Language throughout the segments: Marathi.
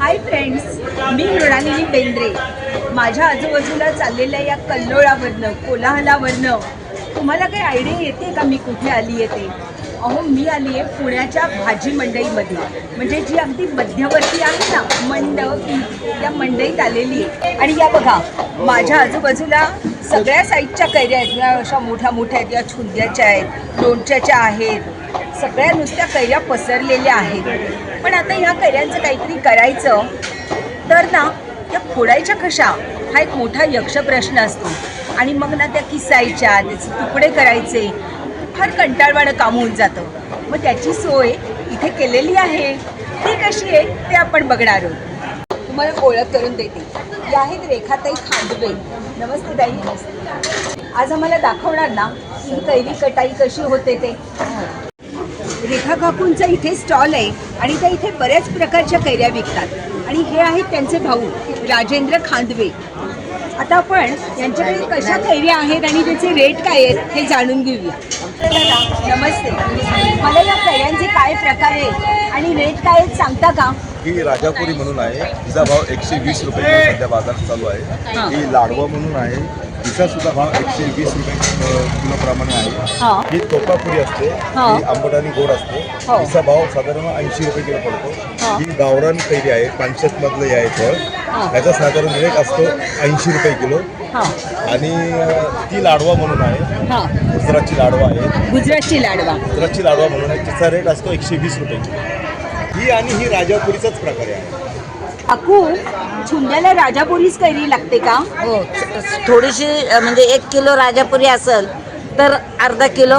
हाय फ्रेंड्स, मी मृणालिनी बेंद्रे. माझ्या आजूबाजूला चाललेल्या या कल्लोळावरनं, कोलाहलावरनं तुम्हाला काही आयडिया येते का मी कुठे आली येते? अहो, मी आली आहे पुण्याच्या भाजी मंडईमध्ये, म्हणजे जी अगदी मध्यवर्ती आहे ना त्या मंडईत आलेली आहे. आणि या बघा, माझ्या आजूबाजूला सगळ्या साईजच्या कैऱ्या आहेत. या अशा मोठ्या मोठ्या आहेत, या छुंद्याच्या आहेत, लोणच्याच्या आहेत, सगळ्या नुसत्या कैऱ्या पसरलेल्या आहेत. पण आता ह्या कैऱ्यांचं काहीतरी करायचं तर ना त्या फोडायच्या कशा हा एक मोठा यक्ष प्रश्न असतो. आणि मग ना त्या किसायच्या, त्याचे तुकडे करायचे, फार कंटाळवाणं काम होऊन जातं. मग त्याची सोय इथे केलेली आहे. ती कशी आहे ते आपण बघणार आहोत. तुम्हाला ओळख करून देते. या आहेत रेखाताई खांडवे. नमस्ते ताई. नमस्ते. आज आम्हाला दाखवणार ना ही कैरी कटाई कशी होते ते. रेखा काकूंचा इथे स्टॉल आहे आणि त्या इथे बऱ्याच प्रकारच्या कैऱ्या विकतात. आणि हे आहेत त्यांचे भाऊ राजेंद्र खांडवे. आता आपण यांच्याकडे कशा कैऱ्या आहेत आणि त्याचे रेट काय आहेत हे जाणून घेऊया. नमस्ते. मला या कैऱ्यांचे काय प्रकार आहेत आणि रेट काय आहेत सांगता का? ही राजापुरी म्हणून आहे, तिचा भाव 120 रुपये सध्या बाजारात चालू आहे. ही लाडवा म्हणून आहे, तिचा सुद्धा भाव 120 रुपये किलो प्रमाणे आहे. ही तोतापुरी असते, ही आंबट आणि गोड असते, तिचा भाव साधारण 80 रुपये किलो पडतो. ही गावरान कैरी आहे, पानशेत मधलं आहे फळ, त्याचा साधारण रेट असतो 80 रुपये किलो. आणि ती लाडवा म्हणून आहे, गुजरातची लाडवा आहे. गुजरातची लाडवा म्हणून आहे, तिचा रेट असतो 120 रुपये किलो. ही आणि ही राजापुरीचाच प्रकार आहे. काकू, छुंद्याला राजापुरीच कैरी लागते का? हो, थोडीशी म्हणजे 1 किलो राजापुरी असेल तर अर्धा किलो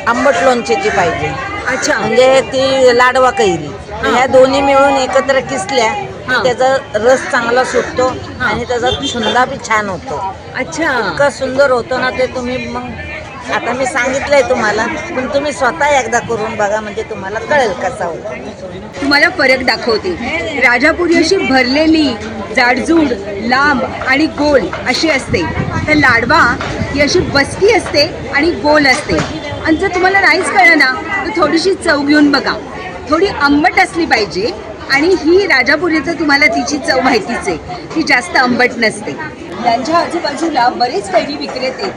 आंबट लोणच्याची पाहिजे. अच्छा, म्हणजे ती लाडवा कैरी. ह्या दोन्ही मिळून एकत्र किसल्या त्याचा रस चांगला सुटतो आणि त्याचा छुंदा बी छान होतो. अच्छा, इतकं सुंदर होतं ना ते. तुम्ही मग आता मी सांगितलंय तुम्हाला, पण तुम्ही स्वतः एकदा करून बघा, म्हणजे तुम्हाला कळेल कसा होतो. तुम्हाला फरक दाखवते. राजापुरी अशी भरलेली, जाडजूड, लांब आणि गोल अशी असते. तर लाडवा ही अशी बसकी असते आणि गोल असते. आणि जर तुम्हाला नाहीच कळलं ना तर थोडीशी चव घेऊन बघा. थोडी आंबट असली पाहिजे. आणि ही राजापुरीचं तुम्हाला तिची चव माहितीच आहे, ती जास्त आंबट नसते. त्यांच्या आजूबाजूला बरेच कैरी विक्रेते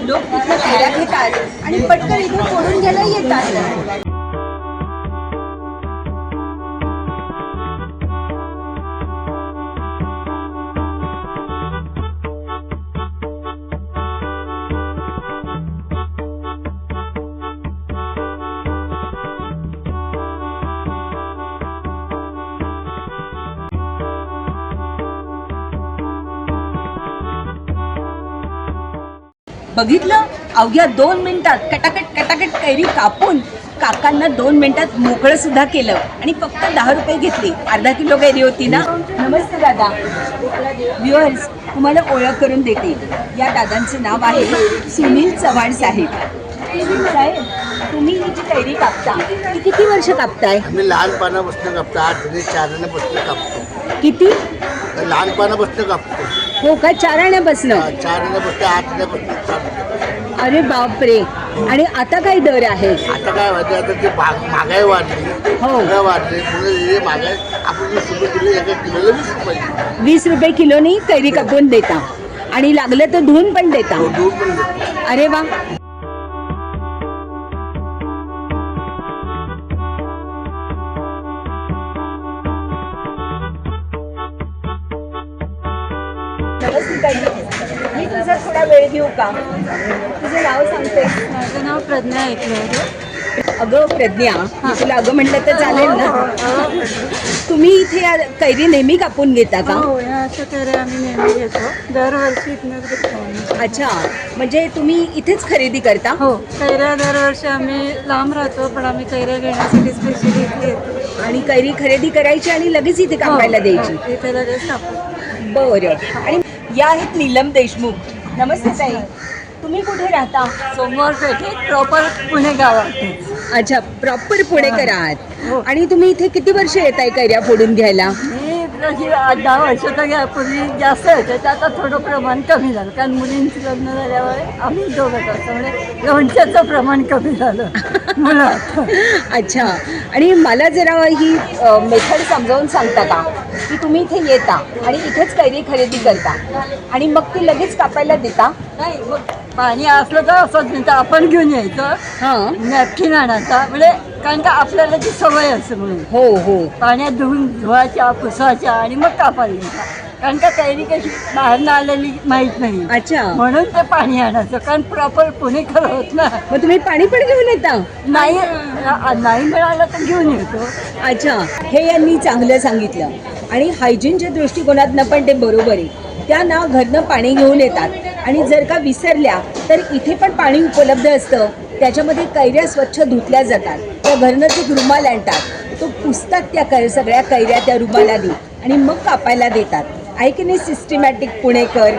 लोक तिथे कैऱ्या घेतात आणि पटकन इथे फोडून घ्यायला येतात. बघितलं, अवघ्या 2 मिनिटात कटाकट कैरी कापून काकांना 2 मिनिटात मोकळं सुद्धा केलं आणि फक्त 10 रुपये घेतले. अर्धा किलो कैरी होती ना. नमस्ते दादा. व्ह्युअर्स, तुम्हाला ओळख करून देते. या दादांचं नाव आहे सुनील चव्हाण साहेब. साहेब, तुम्ही ही जी कैरी कापता ती किती वर्ष कापताय? आम्ही लहानपणापासून कापतो, 8-4 कापतो. किती? लहानपणापासून कापतो. हो का, 4 आण्यापासनं? 4 आण्यापासून 8 आण्यापासून. अरे बापरे. आणि आता काय दर आहे? आता काय व्हायचं, आता ते महागाई वाढली, सगळं वाढले, पुढे महागाई. आपण सुरू केली, एका किलोला 20 रुपये. 20 रुपये किलोनी कैरी कापून देता आणि लागलं तर धुवून पण देता. दूध पण देतो. अरे वा. मी तुझा थोडा वेळ घेऊ का? तुझं नाव सांगते. माझं नाव प्रज्ञा ऐकलं. अगं प्रज्ञा, तुला अगं म्हटलं तर चालेल ना? तुम्ही इथे कैरी नेहमी कापून घेता का? हो, ह्या अशा कैऱ्या आम्ही नेहमी घेतो. दरवर्षी इथनंच घेतो. अच्छा, म्हणजे तुम्ही इथेच खरेदी करता? हो, कैऱ्या दरवर्षी आम्ही लांब राहतो, पण आम्ही कैऱ्या घेण्यासाठी स्पेशली इथे येतो. आणि कैरी खरेदी करायची आणि लगेच इथे कापायला द्यायची? इथे लगेच कापतो. बरं. आणि या आहेत नीलम देशमुख. नमस्ते ताई. तुम्ही कुठे राहता? सोमवार पेठेत, प्रॉपर पुणे गावात. अच्छा, प्रॉपर पुणेकर आहात. आणि तुम्ही इथे किती वर्ष येत आहे कैऱ्या फोडून घ्यायला? मी की 8-10 वर्षाच्या यापूर्वी जास्त होतं ते आता थोडं प्रमाण कमी झालं कारण मुलींची लग्न झाल्यामुळे आम्ही दोघंच असतो म्हणजे लोणच्याचं प्रमाण कमी झालं मुळात. अच्छा. आणि मला जरा ही मेथड समजावून सांगता का की तुम्ही इथे येता आणि इथेच कैरी खरेदी करता आणि मग ती लगेच कापायला देता? नाही मग पाणी असलं तर असंच नाही तर आपण घेऊन यायचं. हां. नॅपकिन आणायचा म्हणजे कारण का आपल्याला ती सवय असते म्हणून हो हो. पाण्यात धुवायच्या पुसायच्या आणि मग कापायच्या कारण का कैरी कशी बाहेरनं आलेली माहीत नाही. अच्छा. म्हणून ते पाणी आणायचं कारण प्रॉपर पुणेकर होत ना. मग तुम्ही पाणी पण घेऊन येता? नाही मिळालं तर घेऊन येतो. अच्छा. हे यांनी चांगलं सांगितलं आणि हायजीनच्या दृष्टिकोनातनं पण ते बरोबर आहे. त्या ना घरनं पाणी घेऊन येतात आणि जर का विसरल्या तर इथे पण पाणी उपलब्ध असतं. त्याच्यामध्ये कैऱ्या स्वच्छ धुतल्या जातात. त्या घरनं ते रुमाल आणतात तो पुसतात त्या सगळ्या कैऱ्या त्या रुमालाने आणि मग कापायला देतात. आहे की नाही सिस्टमॅटिक पुणेकर.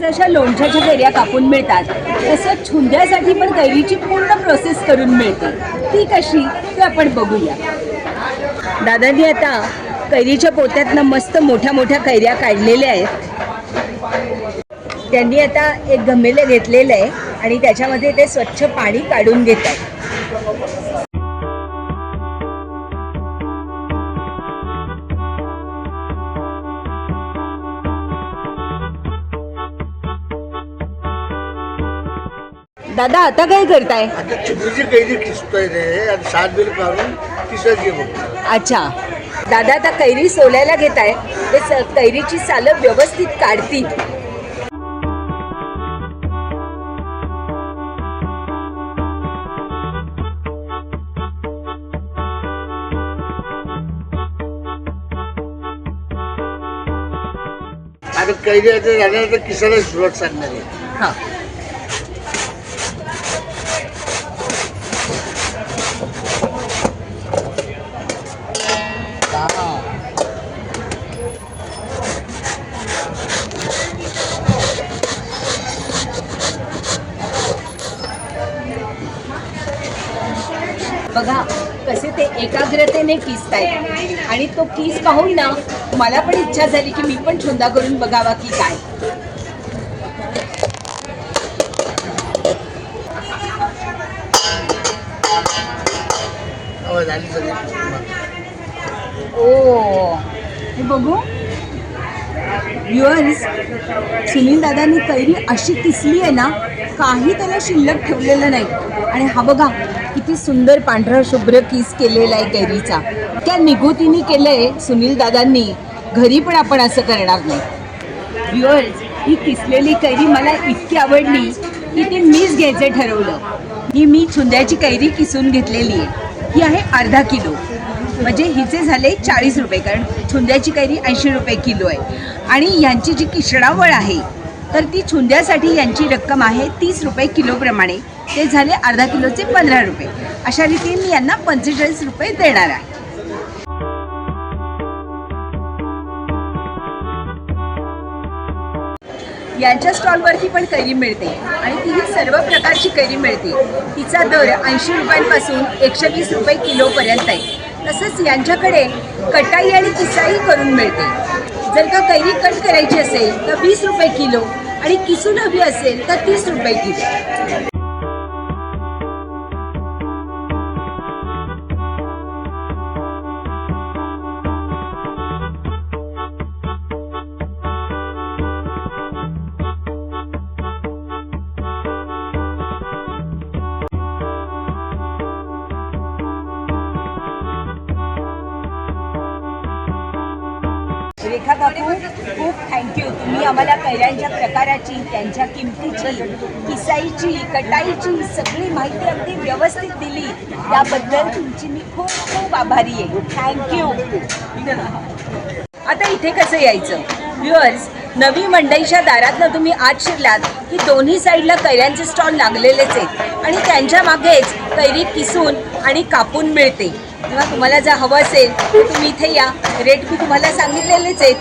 जशा लोणच्याच्या कैऱ्या कापून मिळतात तसं छुंद्यासाठी पण कैरीची पूर्ण प्रोसेस करून मिळते. ती कशी ते आपण बघूया. दादांनी आता कैरीच्या पोत्यातनं मस्त मोठ्या मोठ्या कैऱ्या काढलेल्या आहेत. त्यांनी आता एक गमेलं घेतलेलं आहे आणि त्याच्यामध्ये ते स्वच्छ पाणी काढून घेत आहेत. दादा आता काय करताय? आता चिपळीची कैरी किसतोय रे आणि 7 बिल काढून किसायची बघ. अच्छा. दादा आता कैरी सोलायला घेत आहे. ते कैरीची सालं व्यवस्थित काढतील. आता कैरी आता झाल्यानंतर किसायला सुरुवात सांगणार आहे. हां. बघा कसे ते एकाग्रतेने किसतायत आणि तो किस पाहून ना मला पण इच्छा झाली की मी पण छुंदा करून बघावा की काय. झाली सगळी. ओ हे बघू. व्ह्युअर्स, सुनील दादांनी कैरी अशी किसली आहे ना काही त्याला शिल्लक ठेवलेलं नाही. आणि हा बघा किती सुंदर पांढरा शुभ्र किस केलेला आहे कैरीचा. त्या निगुतीने केलंय सुनील दादांनी. घरी पण आपण असं करणार नाही. व्ह्युअर्स, ही किसलेली कैरी मला इतकी आवडली की ती मीच घ्यायचं ठरवलं. मी छुंद्याची कैरी किसून घेतलेली आहे. ही आहे अर्धा किलो म्हणजे हिचे झाले 40 रुपये कारण छुंद्याची कैरी 80 रुपये किलो आहे. आणि यांची जी किसणावळ आहे तर ती छुंद्यासाठी यांची रक्कम आहे 30 रुपये किलोप्रमाणे. ते झाले अर्धा किलोचे 15 रुपये. अशा रीतीने मी यांना 45 रुपये देणार आहे. यांच्या स्टॉलवरती पण कैरी मिळते आणि तीही सर्व प्रकारची कैरी मिळते. तिचा दर 80 रुपयांपासून 120 रुपये किलोपर्यंत आहे. तसंच यांच्याकडे कटाई आणि किसाई करून मिळते. जर का कैरी कट करायची असेल तर 20 रुपये किलो आणि किसून हवी असेल तर 30 रुपये किलो. रेखा काकू, खूप थँक्यू. तुम्ही आम्हाला कैऱ्यांच्या प्रकाराची, त्यांच्या किमतीची, किसाईची, कटाईची सगळी माहिती अगदी व्यवस्थित दिली. त्याबद्दल तुमची मी खूप खूप आभारी आहे. थँक्यू. आता इथे कसं यायचं? व्ह्युअर्स, नवी मंडईच्या दारातनं तुम्ही आत शिरलात की दोन्ही साईडला कैऱ्यांचे स्टॉल लागलेलेच आहेत आणि त्यांच्या मागेच कैरी किसून आणि कापून मिळते. तेव्हा तुम्हाला जर हवं असेल तर तुम्ही इथे या. रेट मी तुम्हाला सांगितलेलेच आहेत.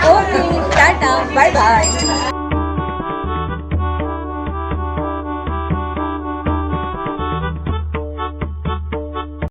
Okay, tata, bye bye.